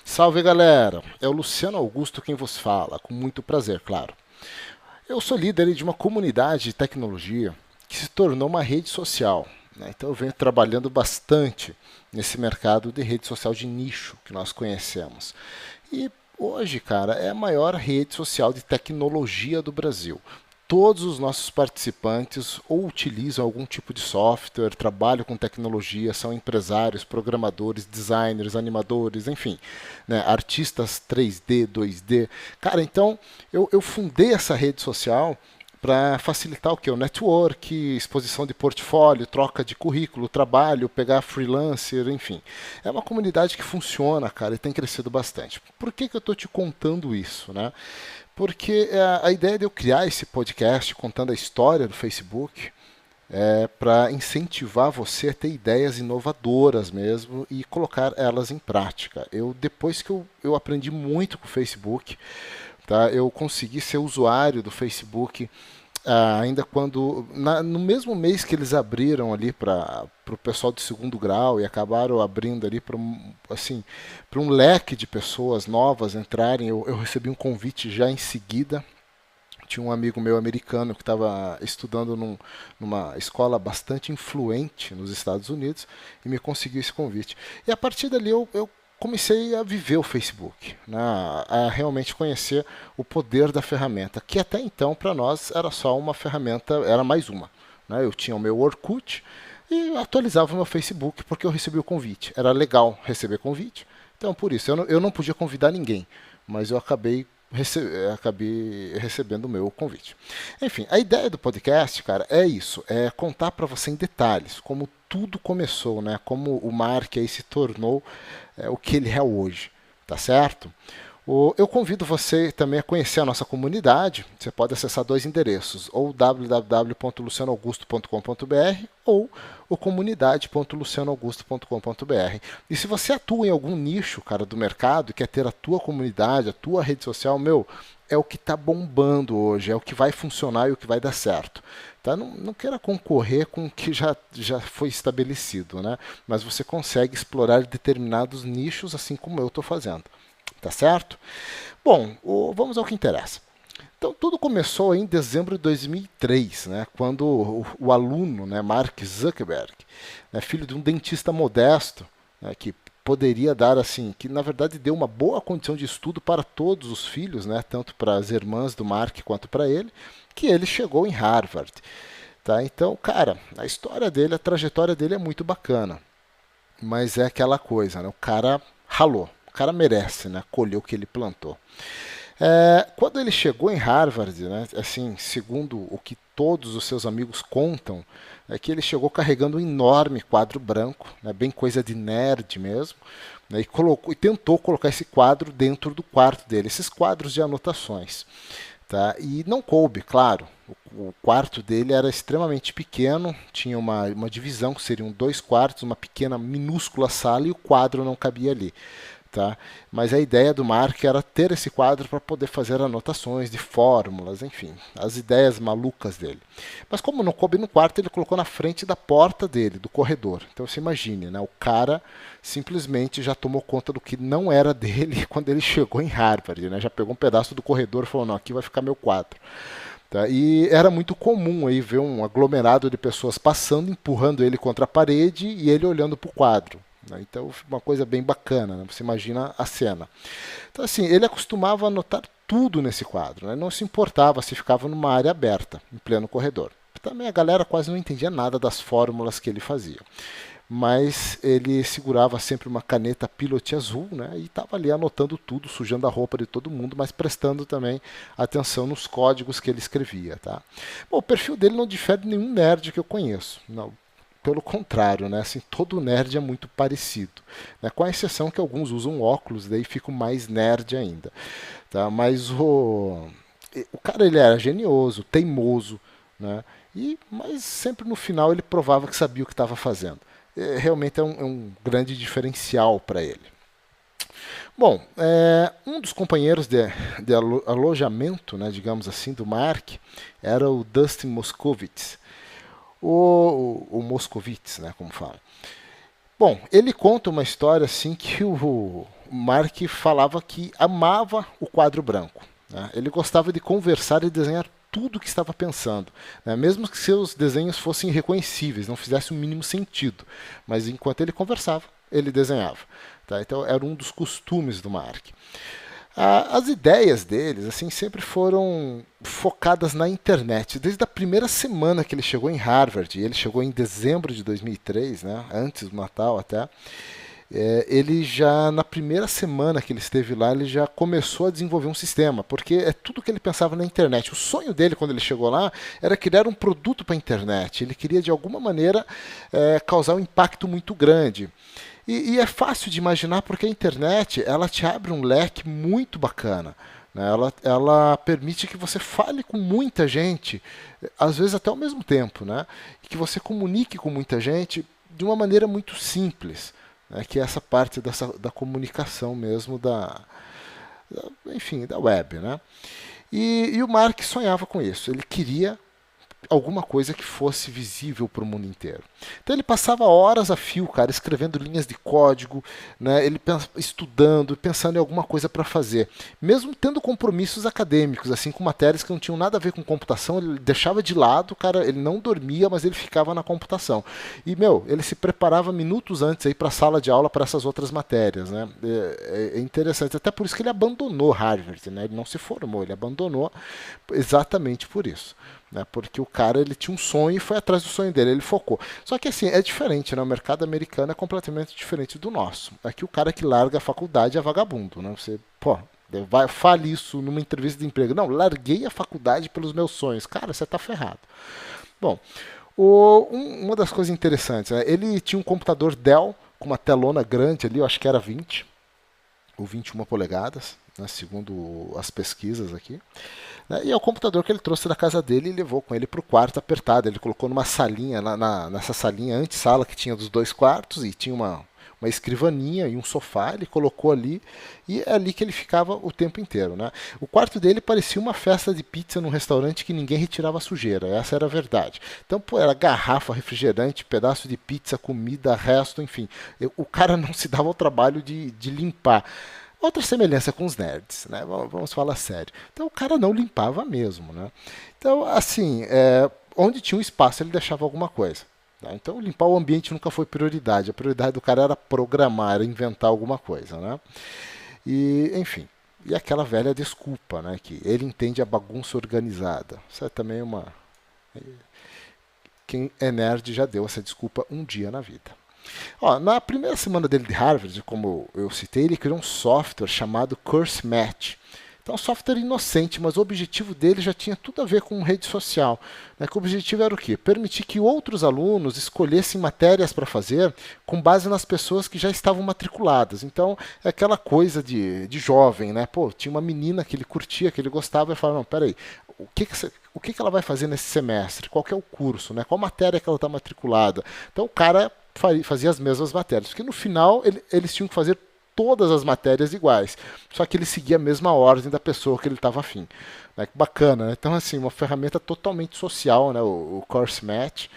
Salve galera, é o Luciano Augusto quem vos fala, com muito prazer, claro. Eu sou líder de uma comunidade de tecnologia que se tornou uma rede social, né? Então eu venho trabalhando bastante nesse mercado de rede social de nicho que nós conhecemos. E hoje, cara, é a maior rede social de tecnologia do Brasil. Todos os nossos participantes ou utilizam algum tipo de software, trabalham com tecnologia, são empresários, programadores, designers, animadores, enfim, né, artistas 3D, 2D. Cara, então eu fundei essa rede social para facilitar o que? O network, exposição de portfólio, troca de currículo, trabalho, pegar freelancer, enfim. É uma comunidade que funciona, cara, e tem crescido bastante. Por que eu estou te contando isso, né? Porque a ideia de eu criar esse podcast contando a história do Facebook é para incentivar você a ter ideias inovadoras mesmo e colocar elas em prática. Depois que eu aprendi muito com o Facebook, tá? Eu consegui ser usuário do Facebook ainda no mesmo mês que eles abriram ali para o pessoal de segundo grau e acabaram abrindo ali para assim, para um leque de pessoas novas entrarem, eu recebi um convite já em seguida. Tinha um amigo meu americano que estava estudando numa escola bastante influente nos Estados Unidos e me conseguiu esse convite. E a partir dali eu comecei a viver o Facebook, né, a realmente conhecer o poder da ferramenta, que até então para nós era só uma ferramenta, era mais uma. Né? Eu tinha o meu Orkut e atualizava o meu Facebook porque eu recebi o convite. Era legal receber convite, então por isso eu não podia convidar ninguém, mas eu acabei recebendo o meu convite. Enfim, a ideia do podcast, cara, é isso, é contar para você em detalhes como tudo começou, né? Como o Mark aí se tornou o que ele é hoje, tá certo? Eu convido você também a conhecer a nossa comunidade. Você pode acessar dois endereços, ou www.lucianoaugusto.com.br ou o comunidade.lucianoaugusto.com.br. E se você atua em algum nicho, cara, do mercado e quer ter a tua comunidade, a tua rede social, meu, é o que está bombando hoje, é o que vai funcionar e o que vai dar certo. Tá? Não queira concorrer com o que já foi estabelecido, né? Mas você consegue explorar determinados nichos assim como eu estou fazendo. Tá certo? Bom, vamos ao que interessa. Então, tudo começou em dezembro de 2003, né, quando o aluno, né, Mark Zuckerberg, né, filho de um dentista modesto, né, que poderia dar assim, que na verdade deu uma boa condição de estudo para todos os filhos, né, tanto para as irmãs do Mark quanto para ele, que ele chegou em Harvard. Tá? Então, cara, a história dele, a trajetória dele é muito bacana, mas é aquela coisa, né, o cara ralou. O cara merece, né? Colheu o que ele plantou. Quando ele chegou em Harvard, né, assim, segundo o que todos os seus amigos contam, é que ele chegou carregando um enorme quadro branco, né, bem coisa de nerd mesmo, né, e tentou colocar esse quadro dentro do quarto dele, esses quadros de anotações. Tá? E não coube, claro. O quarto dele era extremamente pequeno, tinha uma divisão que seriam dois quartos, uma pequena, minúscula sala e o quadro não cabia ali. Tá? Mas a ideia do Mark era ter esse quadro para poder fazer anotações de fórmulas, enfim, as ideias malucas dele. Mas como não coube no quarto, ele colocou na frente da porta dele, do corredor. Então você imagine, né? O cara simplesmente já tomou conta do que não era dele quando ele chegou em Harvard, né? Já pegou um pedaço do corredor e falou, não, aqui vai ficar meu quadro. Tá? E era muito comum aí ver um aglomerado de pessoas passando, empurrando ele contra a parede e ele olhando para o quadro. Então, uma coisa bem bacana, né? Você imagina a cena. Então, assim, ele acostumava a anotar tudo nesse quadro, né? Não se importava se ficava numa área aberta, em pleno corredor. Também a galera quase não entendia nada das fórmulas que ele fazia. Mas ele segurava sempre uma caneta Pilot azul, né? E estava ali anotando tudo, sujando a roupa de todo mundo, mas prestando também atenção nos códigos que ele escrevia, tá? Bom, o perfil dele não difere de nenhum nerd que eu conheço. Não, pelo contrário, né? Assim, todo nerd é muito parecido, né? Com a exceção que alguns usam óculos, daí ficam mais nerd ainda, tá? Mas o cara ele era genioso, teimoso, né? Mas sempre no final ele provava que sabia o que estava fazendo. Realmente é um grande diferencial para ele. Bom, um dos companheiros de alojamento, né, digamos assim, do Mark, era o Dustin Moskovitz, o Moskovitz, né, como fala. Bom, ele conta uma história assim que o Mark falava que amava o quadro branco, né? Ele gostava de conversar e desenhar tudo o que estava pensando, né? Mesmo que seus desenhos fossem irreconhecíveis, não fizessem o mínimo sentido. Mas enquanto ele conversava, ele desenhava. Tá? Então era um dos costumes do Mark. As ideias deles assim sempre foram focadas na internet. Desde a primeira semana que ele chegou em Harvard, ele chegou em dezembro de 2003, né, antes do Natal até, ele já, na primeira semana que ele esteve lá, ele já começou a desenvolver um sistema, porque é tudo que ele pensava na internet. O sonho dele, quando ele chegou lá, era criar um produto para a internet. Ele queria, de alguma maneira, causar um impacto muito grande. E é fácil de imaginar porque a internet ela te abre um leque muito bacana. Né? Ela permite que você fale com muita gente, às vezes até ao mesmo tempo, né? E que você comunique com muita gente de uma maneira muito simples, né? Que é essa parte da comunicação mesmo, enfim, da web. Né? E o Mark sonhava com isso, ele queria alguma coisa que fosse visível para o mundo inteiro. Então ele passava horas a fio, cara, escrevendo linhas de código, né, ele estudando, pensando em alguma coisa para fazer. Mesmo tendo compromissos acadêmicos, assim, com matérias que não tinham nada a ver com computação, ele deixava de lado, cara, ele não dormia, mas ele ficava na computação. E, ele se preparava minutos antes para a sala de aula para essas outras matérias. Né? É interessante, até por isso que ele abandonou Harvard, né? Ele não se formou, ele abandonou exatamente por isso. Né, porque o cara ele tinha um sonho e foi atrás do sonho dele, ele focou. Só que assim, é diferente, né? O mercado americano é completamente diferente do nosso. Aqui o cara que larga a faculdade é vagabundo, né? Você, fale isso numa entrevista de emprego. Não, larguei a faculdade pelos meus sonhos. Cara, você tá ferrado. Bom, uma das coisas interessantes, né? Ele tinha um computador Dell com uma telona grande ali, eu acho que era 20 ou 21 polegadas, né, segundo as pesquisas aqui. Né, e é o computador que ele trouxe da casa dele e levou com ele para o quarto apertado. Ele colocou numa salinha, nessa salinha antessala que tinha dos 2 quartos, e tinha uma escrivaninha e um sofá, ele colocou ali, e é ali que ele ficava o tempo inteiro. Né? O quarto dele parecia uma festa de pizza num restaurante que ninguém retirava a sujeira, essa era a verdade. Então, era garrafa, refrigerante, pedaço de pizza, comida, resto, enfim. O cara não se dava o trabalho de limpar. Outra semelhança com os nerds, né? Vamos falar sério. Então o cara não limpava mesmo, né? Então, assim, onde tinha um espaço ele deixava alguma coisa. Tá? Então limpar o ambiente nunca foi prioridade. A prioridade do cara era programar, era inventar alguma coisa, né? E, enfim, e aquela velha desculpa, né? Que ele entende a bagunça organizada. Isso é também quem é nerd já deu essa desculpa um dia na vida. Na primeira semana dele de Harvard, como eu citei, ele criou um software chamado Course Match. Então, um software inocente, mas o objetivo dele já tinha tudo a ver com rede social. Né? Que o objetivo era o quê? Permitir que outros alunos escolhessem matérias para fazer com base nas pessoas que já estavam matriculadas. Então, é aquela coisa de jovem, né? Tinha uma menina que ele curtia, que ele gostava, e falava, não, peraí, o que ela vai fazer nesse semestre? Qual que é o curso? Né? Qual matéria que ela está matriculada? Então, o cara fazia as mesmas matérias, porque no final eles tinham que fazer todas as matérias iguais, só que ele seguia a mesma ordem da pessoa que ele estava afim. Né? Bacana, né? Então, assim, uma ferramenta totalmente social, né? o Course Match,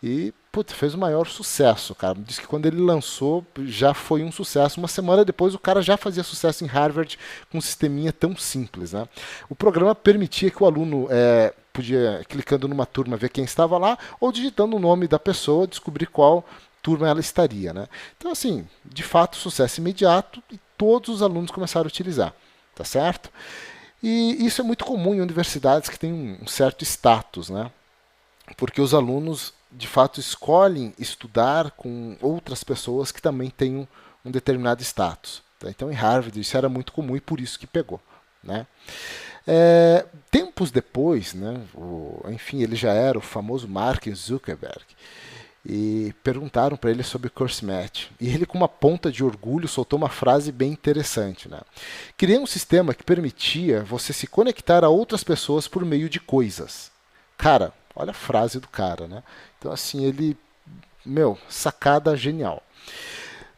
e fez o maior sucesso, cara. Diz que quando ele lançou já foi um sucesso. Uma semana depois o cara já fazia sucesso em Harvard com um sisteminha tão simples. Né? O programa permitia que o aluno podia, clicando numa turma, ver quem estava lá, ou digitando o nome da pessoa, descobrir qual turma ela estaria. Né? Então, assim, de fato, sucesso imediato, e todos os alunos começaram a utilizar. Tá certo? E isso é muito comum em universidades que têm um certo status, né? Porque os alunos, de fato, escolhem estudar com outras pessoas que também têm um determinado status. Tá? Então, em Harvard, isso era muito comum e por isso que pegou. Né? Tempos depois, né, enfim, ele já era o famoso Mark Zuckerberg, e perguntaram para ele sobre o Course Match. E ele, com uma ponta de orgulho, soltou uma frase bem interessante. Né? Criei um sistema que permitia você se conectar a outras pessoas por meio de coisas. Cara, olha a frase do cara. Né? Então, assim, ele... sacada genial.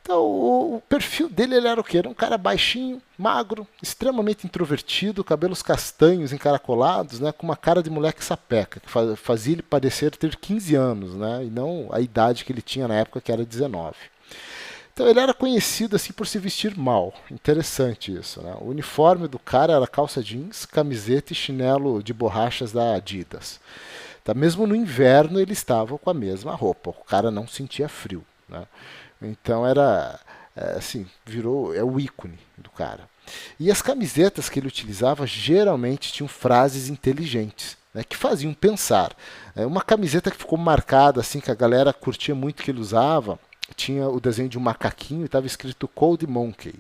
Então, o perfil dele ele era o quê? Era um cara baixinho, magro, extremamente introvertido, cabelos castanhos encaracolados, né, com uma cara de moleque sapeca, que fazia ele parecer ter 15 anos, né, e não a idade que ele tinha na época, que era 19. Então ele era conhecido assim por se vestir mal. Interessante isso, né? O uniforme do cara era calça jeans, camiseta e chinelo de borrachas da Adidas. Tá? Mesmo no inverno ele estava com a mesma roupa. O cara não sentia frio, né? Então era assim, virou o ícone do cara. E as camisetas que ele utilizava geralmente tinham frases inteligentes, né, que faziam pensar. Uma camiseta que ficou marcada, assim, que a galera curtia muito que ele usava, tinha o desenho de um macaquinho e estava escrito Cold Monkey.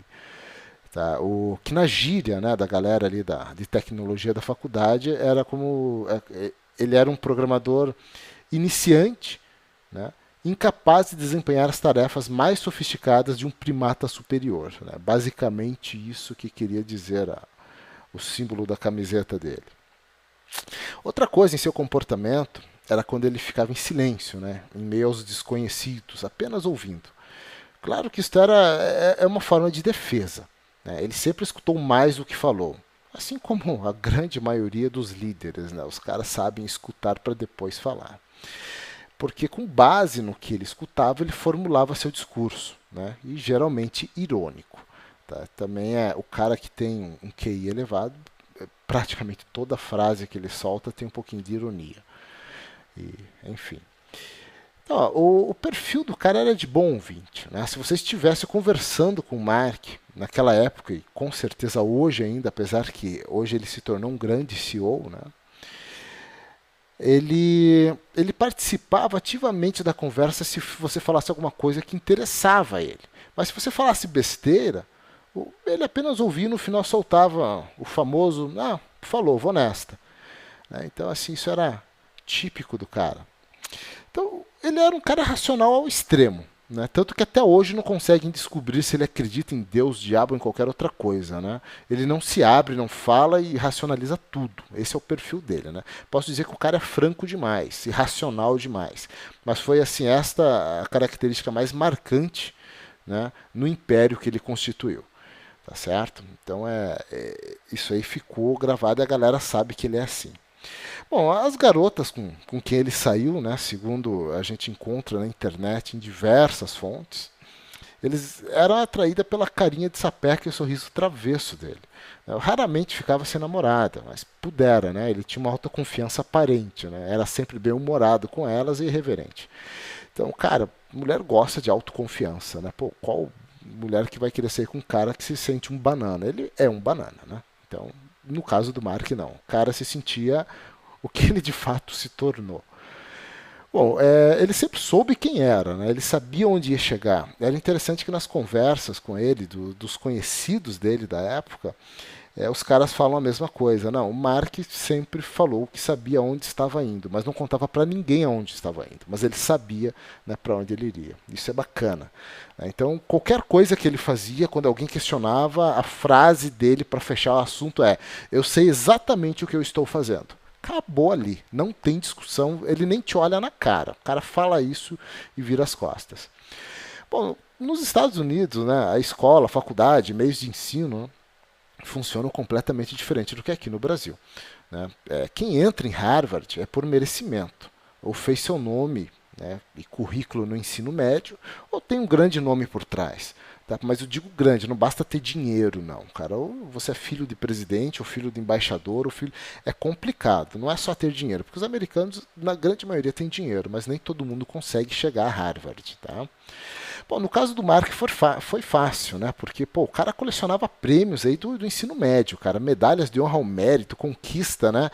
Tá? Que na gíria, né, da galera ali de tecnologia da faculdade era como ele era um programador iniciante, né, incapaz de desempenhar as tarefas mais sofisticadas de um primata superior. Né? Basicamente isso que queria dizer o símbolo da camiseta dele. Outra coisa em seu comportamento era quando ele ficava em silêncio, né? Em meio aos desconhecidos, apenas ouvindo. Claro que isso é uma forma de defesa. Né? Ele sempre escutou mais do que falou. Assim como a grande maioria dos líderes. Né? Os caras sabem escutar para depois falar. Porque com base no que ele escutava, ele formulava seu discurso. Né? E geralmente irônico. Tá? Também é o cara que tem um QI elevado, praticamente toda frase que ele solta tem um pouquinho de ironia. E, enfim. Então, ó, o perfil do cara era de bom ouvinte. Né? Se você estivesse conversando com o Mark naquela época, e com certeza hoje ainda, apesar que hoje ele se tornou um grande CEO, né? Ele participava ativamente da conversa se você falasse alguma coisa que interessava ele. Mas se você falasse besteira, ele apenas ouvia e no final soltava o famoso, falou, vou nesta. Então, assim, isso era típico do cara. Então, ele era um cara racional ao extremo. Né? Tanto que até hoje não conseguem descobrir se ele acredita em Deus, diabo ou em qualquer outra coisa. Né? Ele não se abre, não fala e racionaliza tudo. Esse é o perfil dele. Né? Posso dizer que o cara é franco demais, irracional demais. Mas foi assim esta a característica mais marcante, né, no império que ele constituiu. Tá certo? Então isso aí ficou gravado e a galera sabe que ele é assim. Bom, as garotas com quem ele saiu, né, segundo a gente encontra na internet em diversas fontes, eles eram atraídas pela carinha de sapeca e o sorriso travesso dele. Eu raramente ficava sem namorada, mas pudera, né? Ele tinha uma autoconfiança aparente, né? Era sempre bem humorado com elas e irreverente. Então, cara, mulher gosta de autoconfiança, né? Pô, qual mulher que vai querer sair com um cara que se sente um banana? Ele é um banana, né? Então, no caso do Mark, não. O cara se sentia o que ele de fato se tornou. Bom, ele sempre soube quem era, né? Ele sabia onde ia chegar. Era interessante que nas conversas com ele, dos conhecidos dele da época, os caras falam a mesma coisa. Não, o Mark sempre falou que sabia onde estava indo, mas não contava para ninguém aonde estava indo. Mas ele sabia, né, para onde ele iria. Isso é bacana. Então, qualquer coisa que ele fazia, quando alguém questionava, a frase dele para fechar o assunto é: eu sei exatamente o que eu estou fazendo. Acabou ali, não tem discussão, ele nem te olha na cara. O cara fala isso e vira as costas. Bom, nos Estados Unidos, né, a escola, a faculdade, meios de ensino, né, funcionam completamente diferente do que aqui no Brasil. Né? Quem entra em Harvard é por merecimento, ou fez seu nome, né, e currículo no ensino médio, ou tem um grande nome por trás. Tá? Mas eu digo grande, não basta ter dinheiro, não, cara. Ou você é filho de presidente, ou filho de embaixador, ou filho. É complicado, não é só ter dinheiro, porque os americanos, na grande maioria, têm dinheiro, mas nem todo mundo consegue chegar a Harvard. Tá? Bom, no caso do Mark foi fácil, né? Porque pô, o cara colecionava prêmios aí do ensino médio, cara, medalhas de honra ao mérito, conquista, né?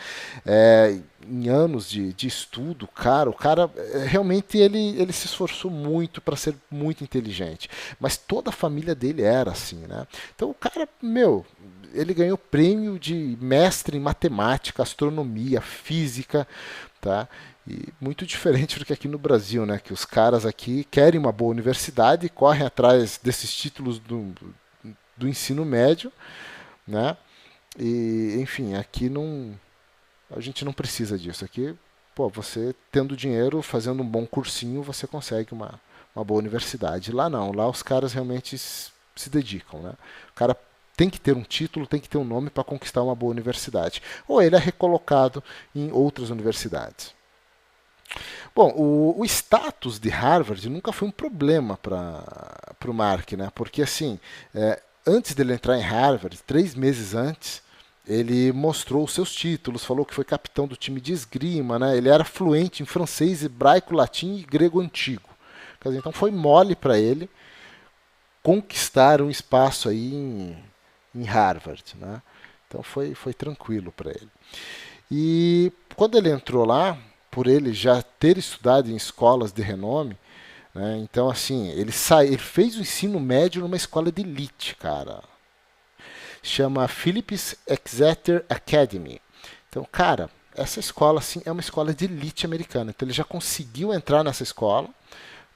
Em anos de estudo, cara, o cara realmente ele se esforçou muito para ser muito inteligente, mas toda a família dele era assim, né? Então o cara, ele ganhou prêmio de mestre em matemática, astronomia, física, tá? E muito diferente do que aqui no Brasil, né? Que os caras aqui querem uma boa universidade, correm atrás desses títulos do ensino médio, né? E, enfim, aqui não, a gente não precisa disso. Aqui, pô, você tendo dinheiro, fazendo um bom cursinho, você consegue uma boa universidade. Lá não, lá os caras realmente se dedicam, né? O cara tem que ter um título, tem que ter um nome para conquistar uma boa universidade. Ou ele é recolocado em outras universidades. Bom, o status de Harvard nunca foi um problema para o Mark, né? Porque assim, antes dele entrar em Harvard, 3 meses antes, ele mostrou os seus títulos, falou que foi capitão do time de esgrima, né? Ele era fluente em francês, hebraico, latim e grego antigo. Quer dizer, então foi mole para ele conquistar um espaço aí em Harvard, né? Então foi tranquilo para ele. E quando ele entrou lá, por ele já ter estudado em escolas de renome, né? Então assim, ele fez o ensino médio numa escola de elite, cara. Chama Phillips Exeter Academy. Então, cara, essa escola assim é uma escola de elite americana. Então ele já conseguiu entrar nessa escola.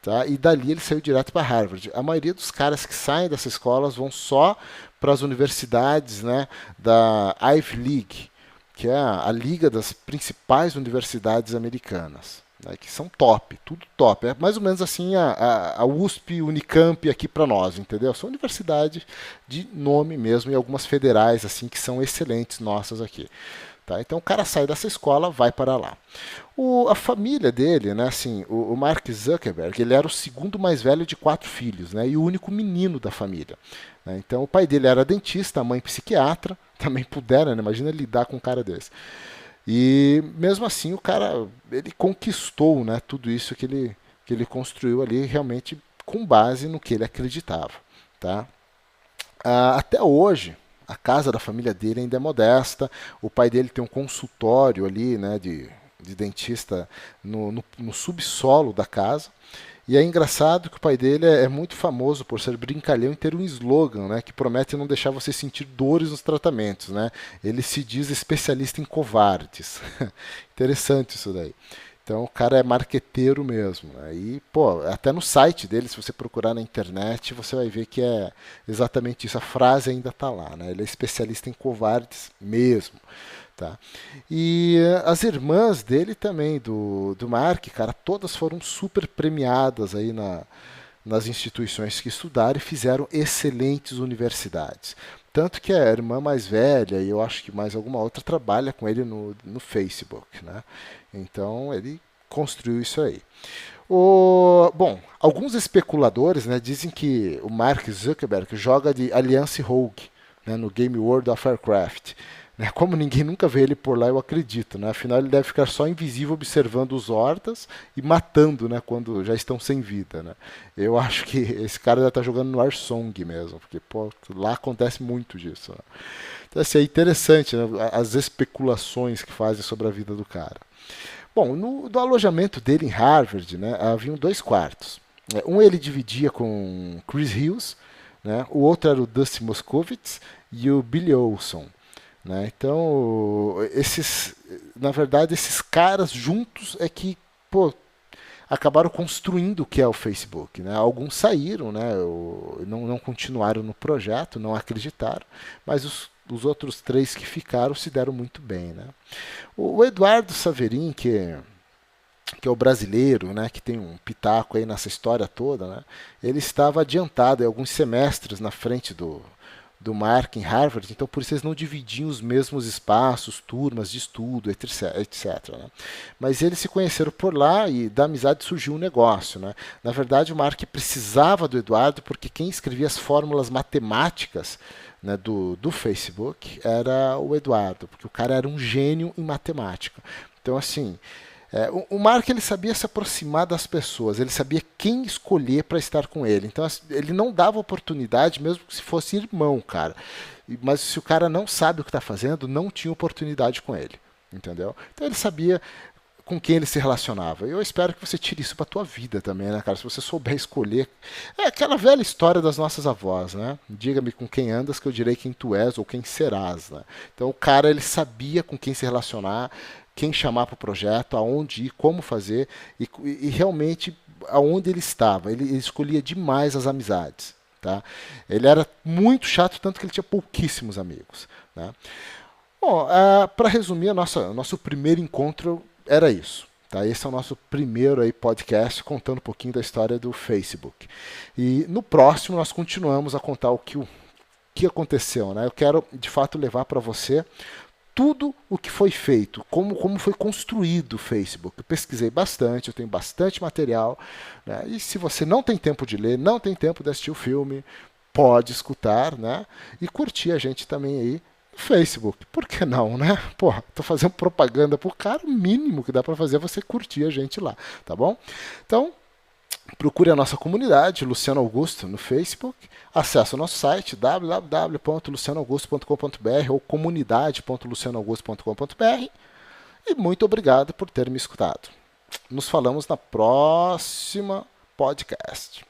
Tá? E dali ele saiu direto para Harvard. A maioria dos caras que saem dessas escolas vão só para as universidades, né, da Ivy League, que é a liga das principais universidades americanas, né, que são top, tudo top. É mais ou menos assim a USP, Unicamp aqui para nós, entendeu? São universidades de nome mesmo e algumas federais assim que são excelentes nossas aqui. Tá? Então o cara sai dessa escola, vai para lá. A família dele, né, assim, o Mark Zuckerberg, ele era o segundo mais velho de 4 filhos, né, e o único menino da família. Né? Então o pai dele era dentista, a mãe psiquiatra, também pudera, né, imagina lidar com um cara desse. E mesmo assim o cara, ele conquistou, né, tudo isso que ele construiu ali realmente com base no que ele acreditava. Tá? Até hoje, a casa da família dele ainda é modesta. O pai dele tem um consultório ali, né, de dentista no subsolo da casa. E é engraçado que o pai dele é muito famoso por ser brincalhão e ter um slogan, né, que promete não deixar você sentir dores nos tratamentos. Né? Ele se diz especialista em covardes. Interessante isso daí. Então o cara é marqueteiro mesmo. Aí, pô, até no site dele, se você procurar na internet, você vai ver que é exatamente isso. A frase ainda está lá, né? Ele é especialista em covardes mesmo. Tá? E as irmãs dele também, do Mark, cara, todas foram super premiadas aí nas instituições que estudaram e fizeram excelentes universidades. Tanto que a irmã mais velha, e eu acho que mais alguma outra, trabalha com ele no Facebook. Né? Então ele construiu isso aí. Bom, alguns especuladores, né, dizem que o Mark Zuckerberg joga de Alliance Rogue, né, no Game World of Warcraft. Né? Como ninguém nunca vê ele por lá, eu acredito. Né? Afinal, ele deve ficar só invisível observando os hordas e matando, né, quando já estão sem vida. Né? Eu acho que esse cara já está jogando no Warsong mesmo, porque pô, lá acontece muito disso. Né? Então, assim, é interessante, né, as especulações que fazem sobre a vida do cara. Bom, no alojamento dele em Harvard, né, haviam 2 quartos. Um ele dividia com Chris Hughes, né, o outro era o Dusty Moskovitz e o Billy Olson. Né? Então, na verdade, esses caras juntos é que, pô, acabaram construindo o que é o Facebook. Né? Alguns saíram, né? Não continuaram no projeto, não acreditaram, mas os outros 3 que ficaram se deram muito bem. Né? O Eduardo Saverin, que é o brasileiro, né, que tem um pitaco aí nessa história toda, né, ele estava adiantado alguns semestres na frente do Mark em Harvard, então por isso eles não dividiam os mesmos espaços, turmas de estudo, etc. Né? Mas eles se conheceram por lá e da amizade surgiu um negócio. Né? Na verdade, o Mark precisava do Eduardo porque quem escrevia as fórmulas matemáticas, né, do Facebook era o Eduardo, porque o cara era um gênio em matemática. Então, assim, o Mark ele sabia se aproximar das pessoas, ele sabia quem escolher para estar com ele. Então ele não dava oportunidade, mesmo que se fosse irmão, cara. Mas se o cara não sabe o que está fazendo, não tinha oportunidade com ele, entendeu? Então ele sabia com quem ele se relacionava. Eu espero que você tire isso para tua vida também, né, cara? Se você souber escolher, é aquela velha história das nossas avós, né? Diga-me com quem andas que eu direi quem tu és ou quem serás, né? Então o cara ele sabia com quem se relacionar, quem chamar para o projeto, aonde ir, como fazer e realmente aonde ele estava. Ele escolhia demais as amizades. Tá? Ele era muito chato, tanto que ele tinha pouquíssimos amigos. Né? Bom, para resumir, nosso primeiro encontro era isso. Tá? Esse é o nosso primeiro aí podcast contando um pouquinho da história do Facebook. E no próximo nós continuamos a contar o que aconteceu. Né? Eu quero, de fato, levar para você tudo o que foi feito, como foi construído o Facebook. Eu pesquisei bastante, eu tenho bastante material, né? E se você não tem tempo de ler, não tem tempo de assistir o filme, pode escutar, né? E curtir a gente também aí no Facebook. Por que não, né? Porra, tô fazendo propaganda pro cara, o mínimo que dá para fazer é você curtir a gente lá, tá bom? Então, procure a nossa comunidade, Luciano Augusto, no Facebook. Acesse o nosso site www.lucianoaugusto.com.br ou comunidade.lucianoaugusto.com.br. E muito obrigado por ter me escutado. Nos falamos na próxima podcast.